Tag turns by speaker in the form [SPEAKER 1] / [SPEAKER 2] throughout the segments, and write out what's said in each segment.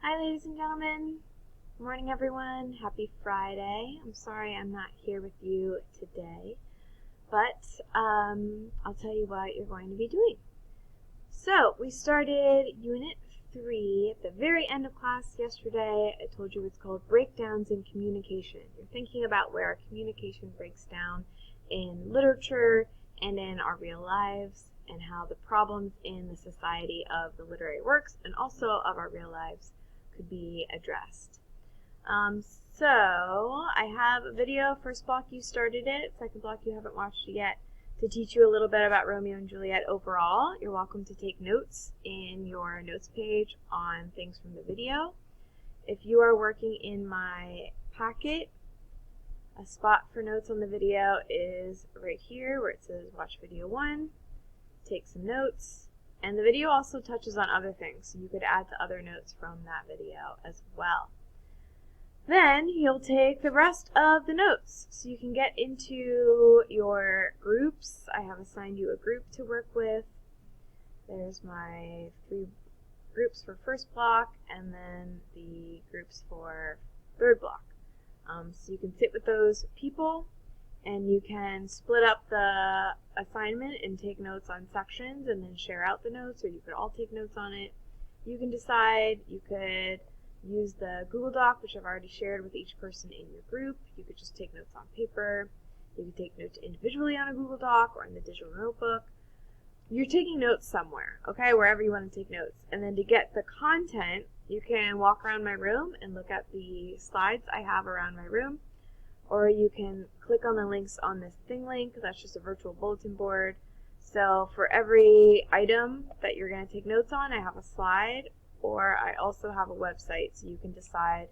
[SPEAKER 1] Hi ladies and gentlemen, good morning everyone, happy Friday. I'm sorry I'm not here with you today, but I'll tell you what you're going to be doing. So we started Unit 3 at the very end of class yesterday. I told you it's called Breakdowns in Communication. You're thinking about where our communication breaks down in literature and in our real lives, and how the problems in the society of the literary works and also of our real lives could be addressed. So I have a video. First block you started it, second block you haven't watched it yet, to teach you a little bit about Romeo and Juliet overall. You're welcome to take notes in your notes page on things from the video. If you are working in my packet, a spot for notes on the video is right here where it says watch video 1, take some notes. And the video also touches on other things, so you could add to other notes from that video as well. Then you'll take the rest of the notes, so you can get into your groups. I have assigned you a group to work with. There's my 3 groups for first block, and then the groups for third block. So you can sit with those people, and you can split up the assignment and take notes on sections and then share out the notes, or you could all take notes on it. You can decide. You could use the Google Doc, which I've already shared with each person in your group. You could just take notes on paper. You could take notes individually on a Google Doc or in the digital notebook. You're taking notes somewhere, okay, wherever you want to take notes. And then to get the content, you can walk around my room and look at the slides I have around my room. Or you can click on the links on this ThingLink. That's just a virtual bulletin board. So for every item that you're going to take notes on, I have a slide, or I also have a website, so you can decide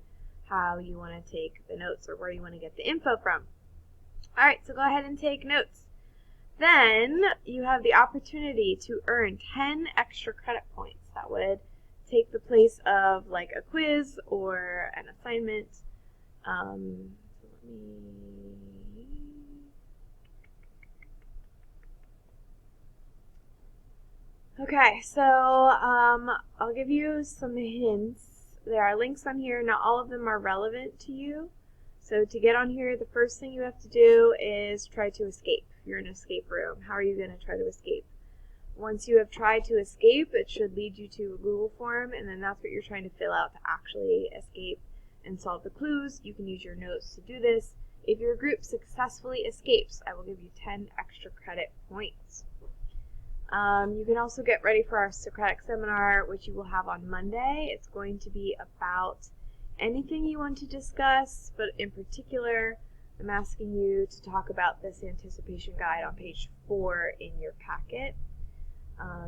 [SPEAKER 1] how you want to take the notes or where you want to get the info from. Alright, so go ahead and take notes. Then you have the opportunity to earn 10 extra credit points. That would take the place of like a quiz or an assignment. Okay, so I'll give you some hints. There are links on here. Not all of them are relevant to you. So to get on here, the first thing you have to do is try to escape. You're in an escape room. How are you going to try to escape? Once you have tried to escape, it should lead you to a Google form, and then that's what you're trying to fill out to actually escape and solve the clues. You can use your notes to do this. If your group successfully escapes, I will give you 10 extra credit points. You can also get ready for our Socratic seminar, which you will have on Monday. It's going to be about anything you want to discuss, but in particular, I'm asking you to talk about this anticipation guide on page 4 in your packet.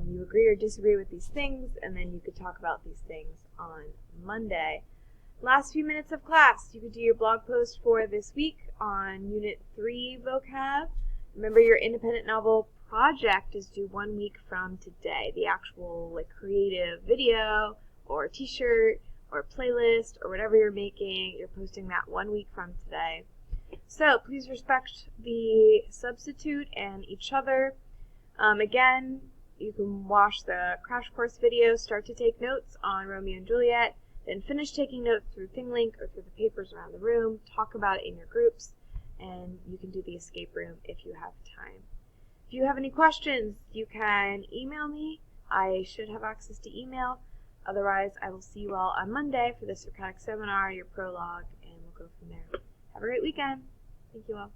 [SPEAKER 1] You agree or disagree with these things, and then you could talk about these things on Monday. Last few minutes of class, you could do your blog post for this week on Unit 3 vocab. Remember, your independent novel project is due 1 week from today. The actual creative video or t-shirt or playlist or whatever you're making, you're posting that 1 week from today. So please respect the substitute and each other. Again, you can watch the crash course video, start to take notes on Romeo and Juliet, then finish taking notes through ThingLink or through the papers around the room, talk about it in your groups, and you can do the escape room if you have time. If you have any questions, you can email me. I should have access to email. Otherwise, I will see you all on Monday for the Socratic seminar, your prologue, and we'll go from there. Have a great weekend. Thank you all.